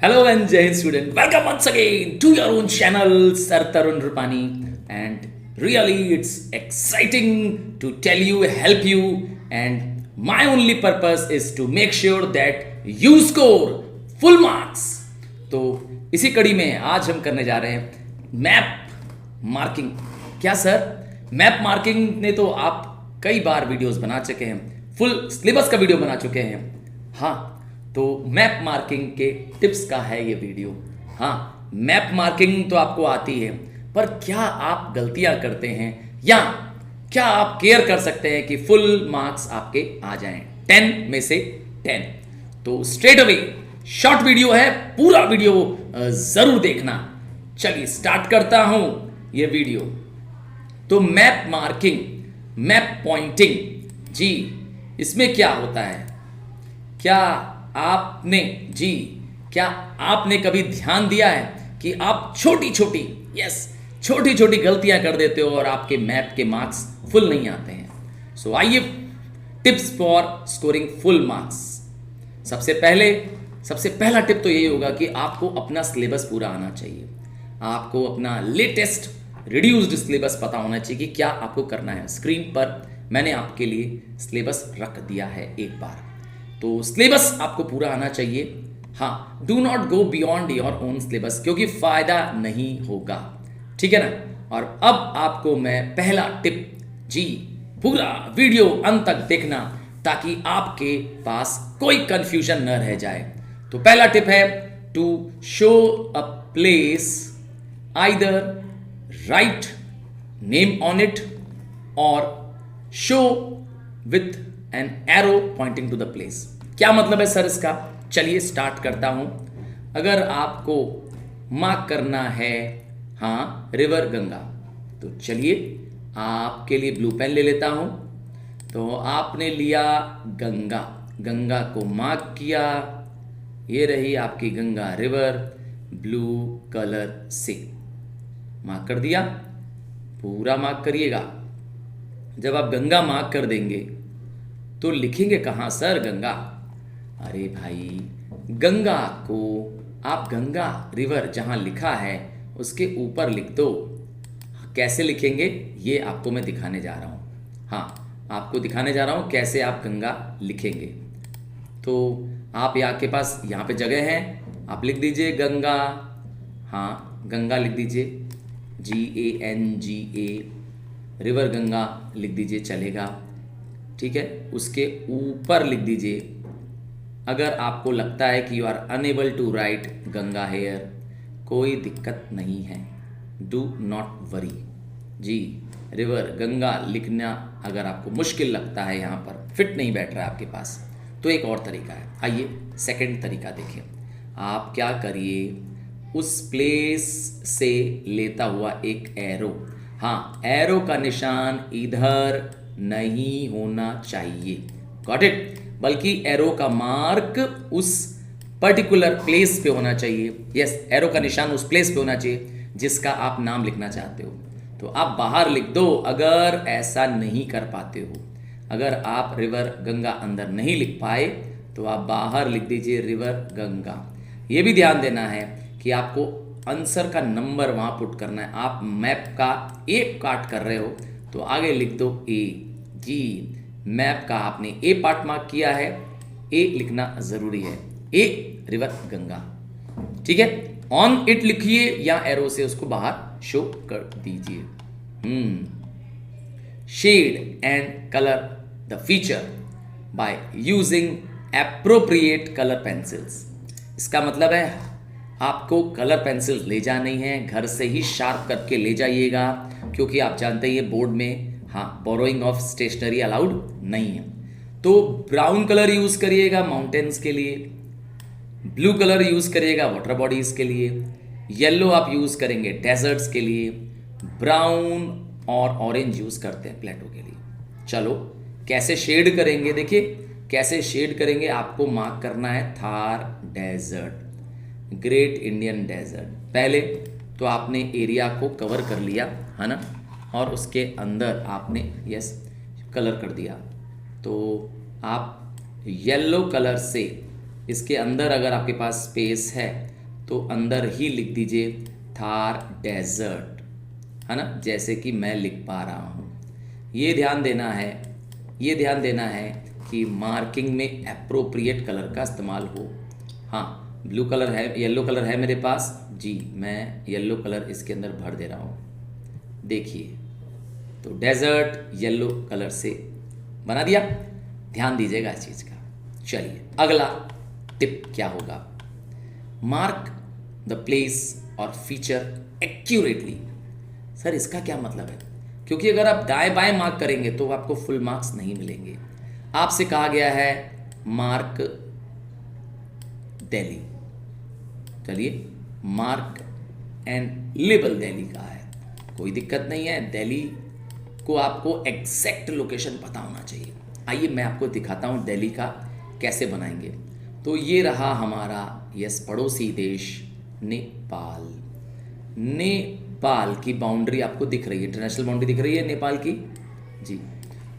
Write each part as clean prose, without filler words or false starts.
Hello and Jai Hind student. Welcome once again to your own channel, Sir Tarun Rupani. And really, it's exciting to tell you, help you, and my only purpose is to make sure that you score full marks. तो इसी कड़ी में आज हम करने जा रहे हैं मैप मार्किंग। क्या सर, मैप मार्किंग ने तो आप कई बार वीडियोस बना चुके हैं, फुल सिलेबस का वीडियो बना चुके हैं। हाँ, तो मैप मार्किंग के टिप्स का है ये वीडियो। हाँ, मैप मार्किंग तो आपको आती है, पर क्या आप गलतियां करते हैं या क्या आप केयर कर सकते हैं कि फुल मार्क्स आपके आ जाएं 10 में से 10? तो स्ट्रेट अवे शॉर्ट वीडियो है, पूरा वीडियो जरूर देखना। चलिए स्टार्ट करता हूं ये वीडियो। तो मैप मार्किंग, मैप पॉइंटिंग, जी इसमें क्या होता है? क्या आपने कभी ध्यान दिया है कि आप छोटी छोटी गलतियां कर देते हो और आपके मैप के मार्क्स फुल नहीं आते हैं? सो आइए, tips for scoring full marks. सबसे पहला टिप तो यही होगा कि आपको अपना सिलेबस पूरा आना चाहिए। आपको अपना लेटेस्ट रिड्यूस्ड सिलेबस पता होना चाहिए कि क्या आपको करना है। स्क्रीन पर मैंने आपके लिए सिलेबस रख दिया है एक बार। तो सिलेबस आपको पूरा आना चाहिए। हाँ, do not go beyond your own syllabus, क्योंकि फायदा नहीं होगा, ठीक है ना। और अब आपको मैं पहला टिप, जी पूरा वीडियो अंत तक देखना ताकि आपके पास कोई कंफ्यूजन न रह जाए। तो पहला टिप है to show a place, either write name on it और show with an arrow pointing to the place. क्या मतलब है सर इसका? चलिए स्टार्ट करता हूं। अगर आपको मार्क करना है, हाँ, रिवर गंगा, तो चलिए आपके लिए ब्लू पेन ले लेता हूं। तो आपने लिया गंगा को मार्क किया। ये रही आपकी गंगा रिवर, ब्लू कलर से मार्क कर दिया। पूरा मार्क करिएगा। जब आप गंगा मार्क कर देंगे तो लिखेंगे कहाँ सर गंगा? अरे भाई, गंगा को आप गंगा रिवर जहाँ लिखा है उसके ऊपर लिख दो। कैसे लिखेंगे ये आपको मैं दिखाने जा रहा हूँ। हाँ, आपको दिखाने जा रहा हूँ कैसे आप गंगा लिखेंगे। तो आप यहाँ के पास यहाँ पे जगह है, आप लिख दीजिए गंगा। हाँ, गंगा लिख दीजिए, GANGA। रिवर गंगा लिख दीजिए, चलेगा, ठीक है। उसके ऊपर लिख दीजिए, अगर आपको लगता है कि you are unable to write Ganga here, कोई दिक्कत नहीं है, डू नॉट वरी। जी, रिवर गंगा लिखना अगर आपको मुश्किल लगता है, यहाँ पर फिट नहीं बैठ रहा है आपके पास, तो एक और तरीका है। आइए सेकंड तरीका देखें। आप क्या करिए, उस प्लेस से लेता हुआ एक एरो, हाँ, एरो का निशान इधर नहीं होना चाहिए, गॉट इट, बल्कि एरो का मार्क उस पर्टिकुलर प्लेस पे होना चाहिए। यस, एरो का निशान उस प्लेस पे होना चाहिए जिसका आप नाम लिखना चाहते हो। तो आप बाहर लिख दो अगर ऐसा नहीं कर पाते हो। अगर आप रिवर गंगा अंदर नहीं लिख पाए तो आप बाहर लिख दीजिए रिवर गंगा। ये भी ध्यान देना है कि आपको आंसर का नंबर वहाँ पुट करना है। आप मैप का एक काट कर रहे हो तो आगे लिख दो ए। जी, मैप का आपने ए पार्ट मार्क किया है, ए लिखना जरूरी है, ए रिवर गंगा, ठीक है। ऑन इट लिखिए या एरो से उसको बाहर शो कर दीजिए। Shade and colour the feature by using appropriate colour pencils. इसका मतलब है आपको कलर पेंसिल ले जानी है, घर से ही शार्प करके ले जाइएगा, क्योंकि आप जानते हैं ये बोर्ड में, हाँ, बोरोइंग ऑफ स्टेशनरी अलाउड नहीं है। तो ब्राउन कलर यूज करिएगा माउंटेन्स के लिए, ब्लू कलर यूज करिएगा वाटर बॉडीज के लिए, येलो आप यूज करेंगे डेजर्ट्स के लिए, ब्राउन और ऑरेंज यूज करते हैं प्लेटो के लिए। चलो कैसे शेड करेंगे, देखिए कैसे शेड करेंगे। आपको मार्क करना है Thar desert, great Indian desert. पहले तो आपने एरिया को कवर कर लिया, है ना, और उसके अंदर आपने यस कलर कर दिया। तो आप येलो कलर से इसके अंदर अगर आपके पास स्पेस है तो अंदर ही लिख दीजिए थार डेजर्ट, है ना, जैसे कि मैं लिख पा रहा हूँ। ये ध्यान देना है कि मार्किंग में एप्रोप्रिएट कलर का इस्तेमाल हो। हाँ, ब्लू कलर है, येलो कलर है मेरे पास जी, मैं येलो कलर इसके अंदर भर दे रहा हूँ। देखिए, तो डेजर्ट येलो कलर से बना दिया। ध्यान दीजिएगा इस चीज़ का। चलिए, अगला टिप क्या होगा? मार्क द प्लेस और फीचर एक्यूरेटली। सर इसका क्या मतलब है? क्योंकि अगर आप दाएं बाएं मार्क करेंगे तो आपको फुल मार्क्स नहीं मिलेंगे। आपसे कहा गया है मार्क दिल्ली। चलिए, मार्क एंड लेबल दिल्ली का है, कोई दिक्कत नहीं है। दिल्ली को आपको एग्जैक्ट लोकेशन पता होना चाहिए। आइए मैं आपको दिखाता हूँ दिल्ली का कैसे बनाएंगे। तो ये रहा हमारा पड़ोसी देश नेपाल। नेपाल की बाउंड्री आपको दिख रही है, इंटरनेशनल बाउंड्री दिख रही है नेपाल की जी।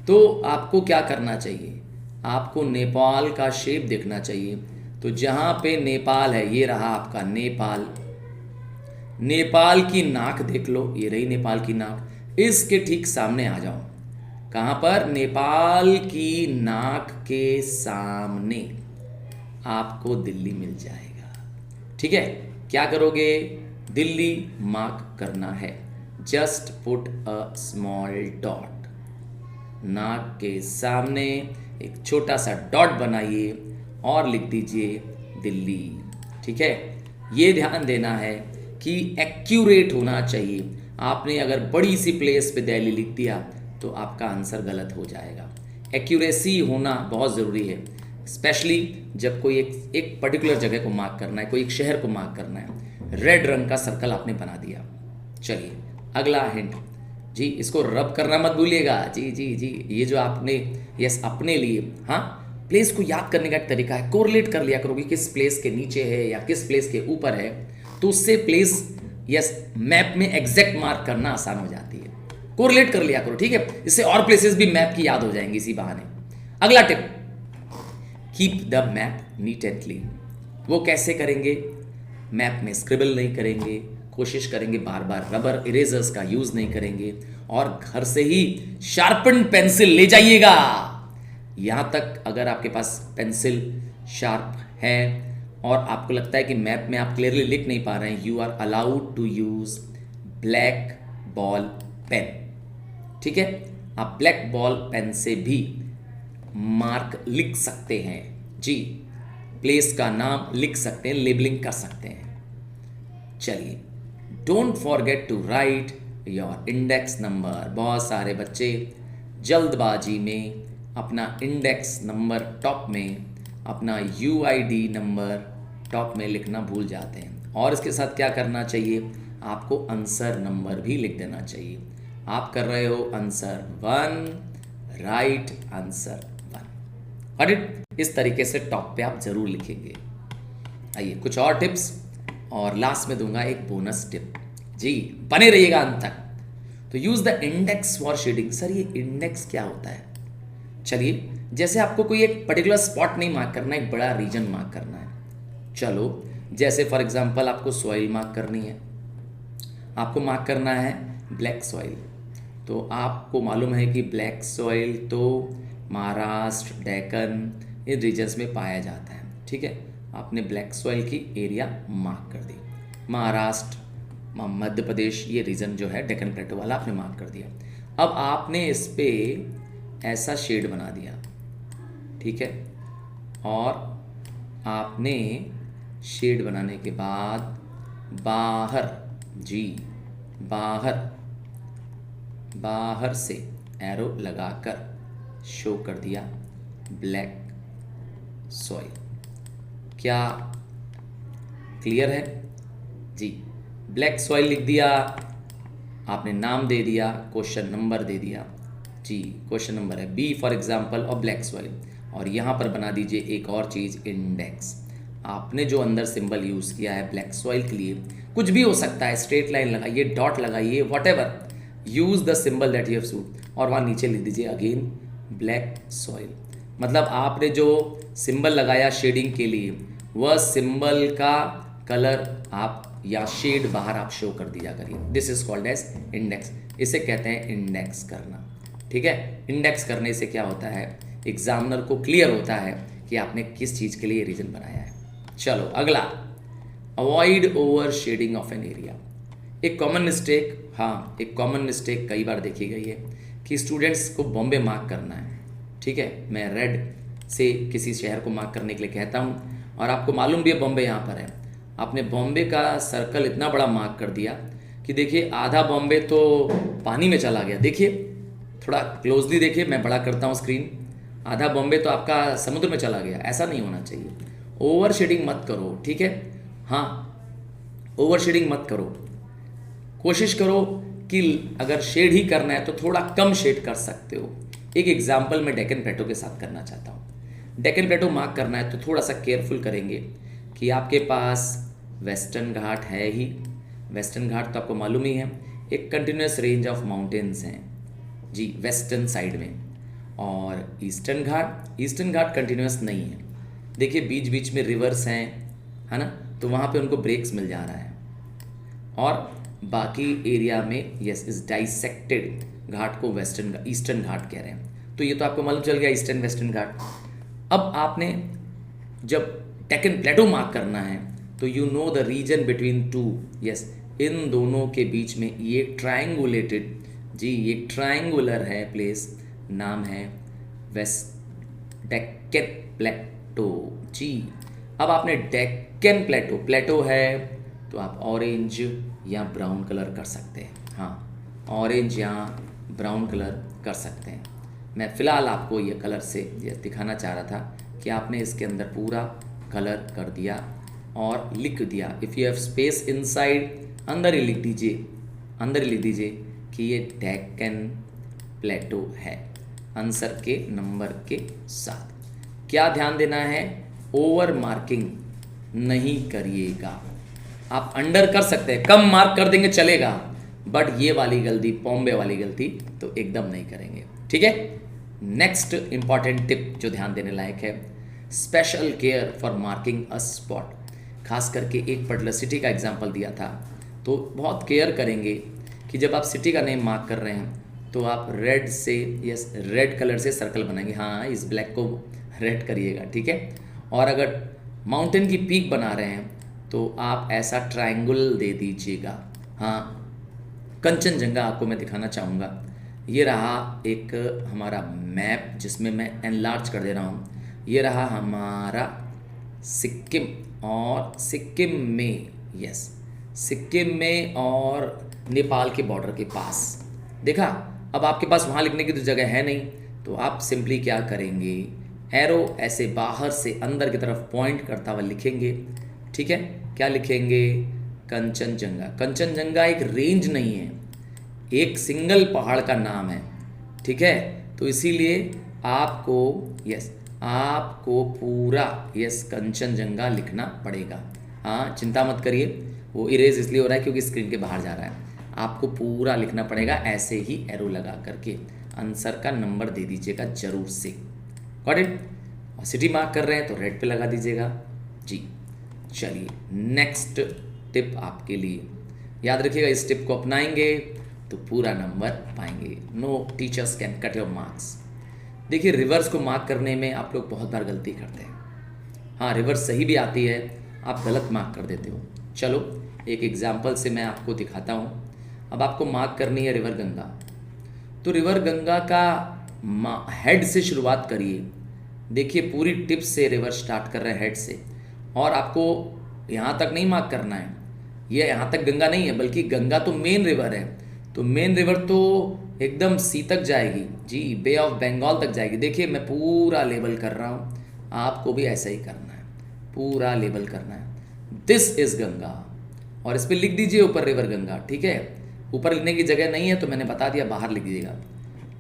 तो आपको क्या करना चाहिए? आपको नेपाल का शेप देखना चाहिए। तो जहाँ पे नेपाल है, ये रहा आपका नेपाल। नेपाल की नाक देख लो, ये रही नेपाल की नाक। इसके ठीक सामने आ जाओ। कहाँ पर? नेपाल की नाक के सामने आपको दिल्ली मिल जाएगा। ठीक है, क्या करोगे? दिल्ली मार्क करना है। Just put a small dot. नाक के सामने एक छोटा सा डॉट बनाइए और लिख दीजिए दिल्ली। ठीक है, ये ध्यान देना है कि एक्यूरेट होना चाहिए। आपने अगर बड़ी सी प्लेस पे दिल्ली लिख दिया तो आपका आंसर गलत हो जाएगा। एक्यूरेसी होना बहुत ज़रूरी है, स्पेशली जब कोई एक पर्टिकुलर जगह को मार्क करना है, कोई एक शहर को मार्क करना है। रेड रंग का सर्कल आपने बना दिया। चलिए, अगला हिंट जी, इसको रब करना मत भूलिएगा जी जी जी। ये जो आपने अपने लिए, हाँ, प्लेस को याद करने का एक तरीका है, कोरिलेट कर लिया करोगे किस प्लेस के नीचे है या किस प्लेस के ऊपर है, तो उससे प्लेस मैप में एग्जैक्ट मार्क करना आसान हो जाती है। कोरिलेट कर लिया करो, ठीक है, इससे और प्लेसेस भी मैप की याद हो जाएंगी इसी बहाने। अगला tip, keep the map neat and clean. वो कैसे करेंगे? मैप में स्क्रिबल नहीं करेंगे, कोशिश करेंगे बार बार रबर इरेजर्स का यूज नहीं करेंगे, और घर से ही शार्पन पेंसिल ले जाइएगा। यहां तक अगर आपके पास पेंसिल शार्प है और आपको लगता है कि मैप में आप क्लियरली लिख नहीं पा रहे हैं, you are allowed to use black ball pen. ठीक है, आप ब्लैक बॉल पेन से भी मार्क लिख सकते हैं जी, प्लेस का नाम लिख सकते हैं, लेबलिंग कर सकते हैं। चलिए, don't forget to write your index number. बहुत सारे बच्चे जल्दबाजी में अपना इंडेक्स नंबर टॉप में, अपना यूआईडी नंबर टॉप में लिखना भूल जाते हैं। और इसके साथ क्या करना चाहिए? आपको आंसर नंबर भी लिख देना चाहिए। आप कर रहे हो answer 1, right answer 1। Got it? इस तरीके से टॉप पे आप जरूर लिखेंगे। आइए कुछ और टिप्स, और लास्ट में दूंगा एक बोनस टिप जी, बने रहिएगा अंत तक। तो use the index for shading. Sir ये इंडेक्स क्या होता है? चलिए, जैसे आपको कोई एक पर्टिकुलर स्पॉट नहीं मार्क करना, एक बड़ा रीजन मार्क करना है। चलो, जैसे फॉर एग्जांपल आपको सॉइल मार्क करनी है, आपको मार्क करना है ब्लैक सॉइल। तो आपको मालूम है कि ब्लैक सॉइल तो महाराष्ट्र, डेक्कन, इन रीजन्स में पाया जाता है। ठीक है, आपने ब्लैक सॉइल की एरिया मार्क कर दी। महाराष्ट्र, मध्य प्रदेश, ये रीजन जो है डेक्कन प्लेटो वाला आपने मार्क कर दिया। अब आपने इस पे ऐसा शेड बना दिया, ठीक है, और आपने शेड बनाने के बाद बाहर जी, बाहर से एरो लगाकर शो कर दिया ब्लैक सॉइल। क्या क्लियर है जी? ब्लैक सॉइल लिख दिया आपने, नाम दे दिया, क्वेश्चन नंबर दे दिया जी, क्वेश्चन नंबर है बी फॉर एग्जांपल और ब्लैक सॉइल। और यहाँ पर बना दीजिए एक और चीज़, इंडेक्स। आपने जो अंदर सिंबल यूज़ किया है ब्लैक सॉइल के लिए, कुछ भी हो सकता है, स्ट्रेट लाइन लगाइए, डॉट लगाइए, whatever, use the symbol that you have suit, और वहाँ नीचे लिख दीजिए अगेन ब्लैक सॉइल। मतलब आपने जो सिंबल लगाया शेडिंग के लिए, वह सिंबल का कलर आप या शेड बाहर आप शो कर दिया करिए। This is called as index. इसे कहते हैं इंडेक्स करना। ठीक है, इंडेक्स करने से क्या होता है, एग्जामिनर को क्लियर होता है कि आपने किस चीज़ के लिए रीजन बनाया है। चलो अगला, avoid over shedding of an area. एक कॉमन मिस्टेक, हाँ एक कॉमन मिस्टेक कई बार देखी गई है कि स्टूडेंट्स को बॉम्बे मार्क करना है। ठीक है, मैं रेड से किसी शहर को मार्क करने के लिए कहता हूँ और आपको मालूम भी है बॉम्बे यहाँ पर है। आपने बॉम्बे का सर्कल इतना बड़ा मार्क कर दिया कि देखिए आधा बॉम्बे तो पानी में चला गया। देखिए थोड़ा क्लोजली देखिए, मैं बड़ा करता हूँ स्क्रीन, आधा बॉम्बे तो आपका समुद्र में चला गया। ऐसा नहीं होना चाहिए, ओवर शेडिंग मत करो। ठीक है, हाँ ओवर शेडिंग मत करो, कोशिश करो कि अगर शेड ही करना है तो थोड़ा कम शेड कर सकते हो। एक एग्जाम्पल मैं डेक्कन प्लेटो के साथ करना चाहता हूँ। डेक्कन प्लेटो मार्क करना है तो थोड़ा सा केयरफुल करेंगे कि आपके पास वेस्टर्न घाट है ही, वेस्टर्न घाट तो आपको मालूम ही है, एक कंटिन्यूस रेंज ऑफ माउंटेन्स हैं जी वेस्टर्न साइड में, और ईस्टर्न घाट कंटिन्यूस नहीं है। देखिए बीच बीच में रिवर्स हैं, है ना, तो वहाँ पे उनको ब्रेक्स मिल जा रहा है, और बाकी एरिया में यस इस डाइसेक्टेड घाट को ईस्टर्न घाट कह रहे हैं। तो ये तो आपको मालूम चल गया ईस्टर्न वेस्टर्न घाट। अब आपने जब डेक्कन प्लेटो मार्क करना है तो you know the region between two, yes in दोनों के बीच में ये ट्रायंगुलेटेड जी, ये ट्रायंगुलर है प्लेस, नाम है वेस्ट डेक्कन प्लेटो जी। अब आपने डेक्कन प्लेटो है तो आप ऑरेंज या ब्राउन कलर कर सकते हैं। हाँ ऑरेंज या ब्राउन कलर कर सकते हैं। मैं फ़िलहाल आपको ये कलर से ये दिखाना चाह रहा था कि आपने इसके अंदर पूरा कलर कर दिया और लिख दिया। If you have space inside, अंदर ही लिख दीजिए कि ये डेक्कन प्लेटो है आंसर के नंबर के साथ। क्या ध्यान देना है, ओवर मार्किंग नहीं करिएगा। आप अंडर कर सकते हैं, कम मार्क कर देंगे चलेगा, बट ये वाली गलती, बॉम्बे वाली गलती तो एकदम नहीं करेंगे। ठीक है, नेक्स्ट इंपॉर्टेंट टिप जो ध्यान देने लायक है, special care for marking a spot. खास करके एक पर्टिकुलर सिटी का एग्जांपल दिया था, तो बहुत केयर करेंगे कि जब आप सिटी का नेम मार्क कर रहे हैं तो आप रेड से, यस रेड कलर से सर्कल बनाएंगे। हाँ इस ब्लैक को रेड करिएगा। ठीक है, और अगर माउंटेन की पीक बना रहे हैं तो आप ऐसा ट्रायंगल दे दीजिएगा। हाँ कंचनजंगा आपको मैं दिखाना चाहूँगा। ये रहा एक हमारा मैप जिसमें मैं एनलार्ज कर दे रहा हूँ। ये रहा हमारा सिक्किम, और सिक्किम में, यस सिक्किम में और नेपाल के बॉर्डर के पास देखा। अब आपके पास वहाँ लिखने की तो जगह है नहीं, तो आप सिंपली क्या करेंगे, एरो ऐसे बाहर से अंदर की तरफ पॉइंट करता हुआ लिखेंगे। ठीक है, क्या लिखेंगे, कंचनजंगा। कंचनजंगा एक रेंज नहीं है, एक सिंगल पहाड़ का नाम है। ठीक है, तो इसीलिए आपको पूरा कंचनजंगा लिखना पड़ेगा। हाँ चिंता मत करिए, वो इरेज इसलिए हो रहा है क्योंकि स्क्रीन के बाहर जा रहा है। आपको पूरा लिखना पड़ेगा, ऐसे ही एरो लगा करके आंसर का नंबर दे दीजिएगा जरूर से। Got it. और सिटी मार्क कर रहे हैं तो रेड पे लगा दीजिएगा जी। चलिए नेक्स्ट टिप आपके लिए, याद रखिएगा इस टिप को अपनाएंगे तो पूरा नंबर पाएंगे। No teachers can cut your marks. देखिए रिवर्स को मार्क करने में आप लोग बहुत बार गलती करते हैं। हाँ रिवर्स सही भी आती है, आप गलत मार्क कर देते हो। चलो एक एग्जाम्पल से मैं आपको दिखाता हूँ। अब आपको मार्क करनी है रिवर गंगा, तो रिवर गंगा का हेड से शुरुआत करिए। देखिए पूरी टिप से रिवर स्टार्ट कर रहे हैं हेड से, और आपको यहाँ तक नहीं मार्क करना है, ये यहाँ तक गंगा नहीं है, बल्कि गंगा तो मेन रिवर है। तो मेन रिवर तो एकदम सी तक जाएगी जी, बे ऑफ बंगाल तक जाएगी। देखिए मैं पूरा लेबल कर रहा हूँ, आपको भी ऐसा ही करना है, पूरा लेबल करना है। दिस इज गंगा, और इस पर लिख दीजिए ऊपर रिवर गंगा। ठीक है, ऊपर लिखने की जगह नहीं है तो मैंने बता दिया बाहर लिख दीजिएगा।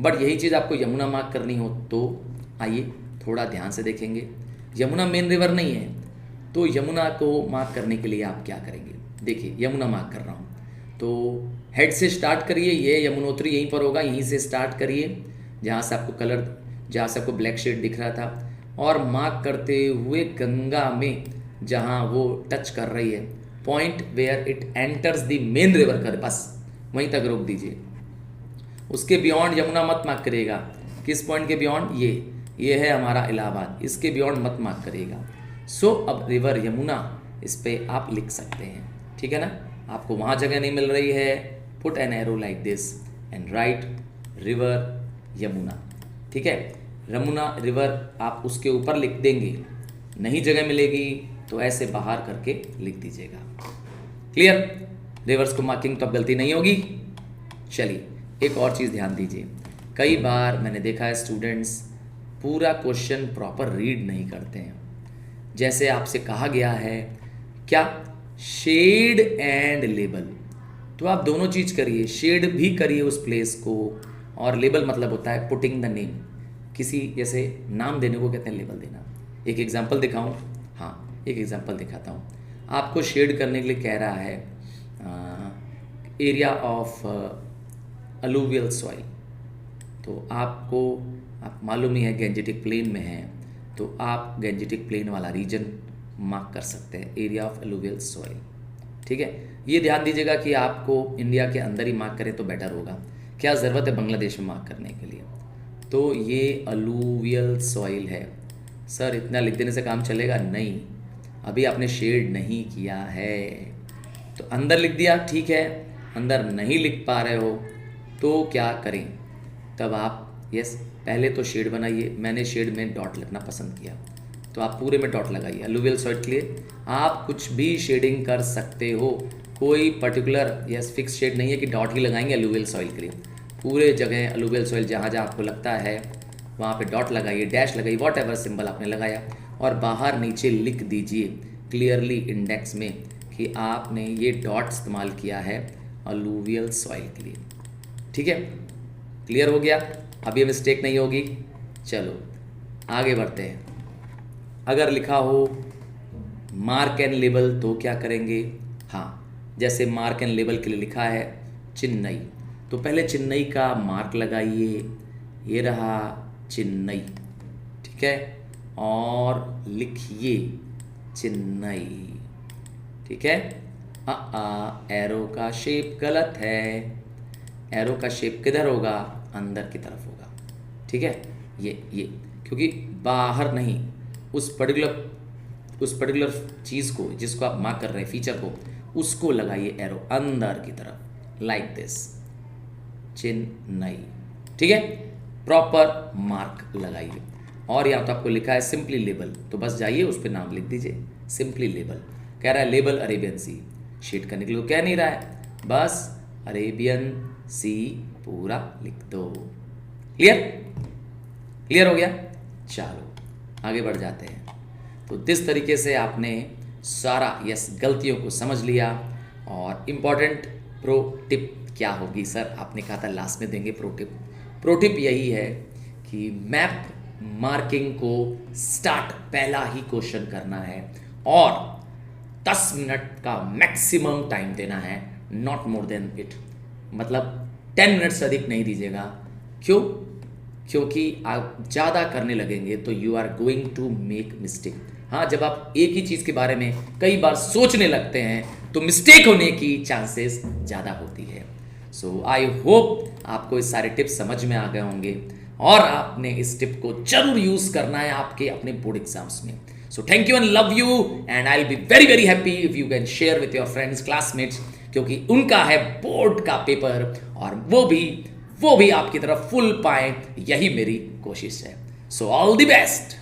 बट यही चीज़ आपको यमुना मार्क करनी हो तो आइए थोड़ा ध्यान से देखेंगे। यमुना मेन रिवर नहीं है, तो यमुना को मार्क करने के लिए आप क्या करेंगे, देखिए यमुना मार्क कर रहा हूँ तो हेड से स्टार्ट करिए, ये यमुनोत्री यहीं पर होगा, यहीं से स्टार्ट करिए जहाँ से आपको कलर जहाँ से आपको ब्लैक शेड दिख रहा था, और मार्क करते हुए गंगा में जहाँ वो टच कर रही है, point where it enters the main river कर, बस वहीं तक रोक दीजिए। उसके बियॉन्ड यमुना मत मार्क करिएगा। किस पॉइंट के बियॉन्ड? ये है हमारा इलाहाबाद, इसके बियॉन्ड मत मार्क करिएगा। सो अब रिवर यमुना इस पर आप लिख सकते हैं, ठीक है ना। आपको वहाँ जगह नहीं मिल रही है, put an arrow like this and right river Yamuna, ठीक है। यमुना रिवर आप उसके ऊपर लिख देंगे, नहीं जगह मिलेगी तो ऐसे बाहर करके लिख दीजिएगा। क्लियर? रिवर्स को मार्किंग तो अब गलती नहीं होगी। चलिए एक और चीज़ ध्यान दीजिए, कई बार मैंने देखा है स्टूडेंट्स पूरा क्वेश्चन प्रॉपर रीड नहीं करते हैं। जैसे आपसे कहा गया है क्या, शेड एंड लेबल, तो आप दोनों चीज़ करिए, शेड भी करिए उस प्लेस को, और लेबल मतलब होता है पुटिंग द नेम, किसी जैसे नाम देने को कहते हैं लेबल देना। एक एग्जांपल दिखाऊं? हाँ, एक एग्जांपल दिखाता हूँ। आपको शेड करने के लिए कह रहा है एरिया ऑफ अलूवियल सॉइल, तो आपको आप मालूम ही है गेंजेटिक प्लेन में है, तो आप गेंजेटिक प्लेन वाला रीजन मार्क कर सकते हैं, एरिया ऑफ अलूवियल सॉइल, ठीक है। ये ध्यान दीजिएगा कि आपको इंडिया के अंदर ही मार्क करें तो बेटर होगा, क्या ज़रूरत है बांग्लादेश में मार्क करने के लिए। तो ये अलूवियल सॉइल है। सर इतना लिख देने से काम चलेगा? नहीं, अभी आपने शेड नहीं किया है, तो अंदर लिख दिया, ठीक है। अंदर नहीं लिख पा रहे हो तो क्या करें, तब आप पहले तो शेड बनाइए। मैंने शेड में डॉट लिखना पसंद किया, तो आप पूरे में डॉट लगाइए। अलूवियल सॉइल के लिए आप कुछ भी शेडिंग कर सकते हो, कोई पर्टिकुलर फिक्स शेड नहीं है कि डॉट ही लगाएंगे अलूवियल सॉइल के लिए। पूरे जगह अलूवियल सॉइल जहाँ जहाँ आपको लगता है वहाँ पे डॉट लगाइए, डैश लगाइए, वॉट एवर सिंबल आपने लगाया, और बाहर नीचे लिख दीजिए क्लियरली इंडेक्स में कि आपने ये डॉट इस्तेमाल किया है अलूवियल सॉइल के लिए, ठीक है। क्लियर हो गया? अब ये मिस्टेक नहीं होगी। चलो आगे बढ़ते हैं। अगर लिखा हो मार्क एंड लेबल तो क्या करेंगे? हाँ, जैसे मार्क एंड लेबल के लिए लिखा है चेन्नई, तो पहले चेन्नई का मार्क लगाइए, ये रहा चेन्नई, ठीक है, और लिखिए चेन्नई, ठीक है। एरो का शेप गलत है, एरो का शेप किधर होगा? अंदर की तरफ होगा, ठीक है। ये क्योंकि बाहर नहीं, उस पर्टिकुलर चीज़ को जिसको आप मार्क कर रहे हैं, फीचर को, उसको लगाइए एरो अंदर की तरफ, लाइक दिस, चेन्नई, ठीक है। प्रॉपर मार्क लगाइए। और यहाँ तो आपको लिखा है सिंपली लेबल, तो बस जाइए उस पर नाम लिख दीजिए, सिंपली लेबल। कह रहा है लेबल अरेबियन सी, शेड करने के लिए कह नहीं रहा है, बस अरेबियन सी पूरा लिख दो। क्लियर हो गया? चलो आगे बढ़ जाते हैं। तो जिस तरीके से आपने सारा गलतियों को समझ लिया, और इम्पॉर्टेंट प्रो टिप क्या होगी? सर आपने कहा था लास्ट में देंगे प्रो टिप। प्रो टिप यही है कि मैप मार्किंग को स्टार्ट पहला ही क्वेश्चन करना है, और 10 मिनट का मैक्सिमम टाइम देना है, नॉट मोर देन इट, मतलब 10 मिनट से अधिक नहीं दीजिएगा। क्यों? क्योंकि आप ज़्यादा करने लगेंगे तो you are going to make mistake. हाँ, जब आप एक ही चीज़ के बारे में कई बार सोचने लगते हैं तो मिस्टेक होने की चांसेस ज़्यादा होती है। सो आई होप आपको इस सारे टिप्स समझ में आ गए होंगे, और आपने इस टिप को जरूर यूज़ करना है आपके अपने बोर्ड एग्जाम्स में। So thank you and love you, and I will be very very happy if you can share with your friends, classmates, क्योंकि उनका है बोर्ड का पेपर, और वो भी आपकी तरफ फुल पाए, यही मेरी कोशिश है। So all the best.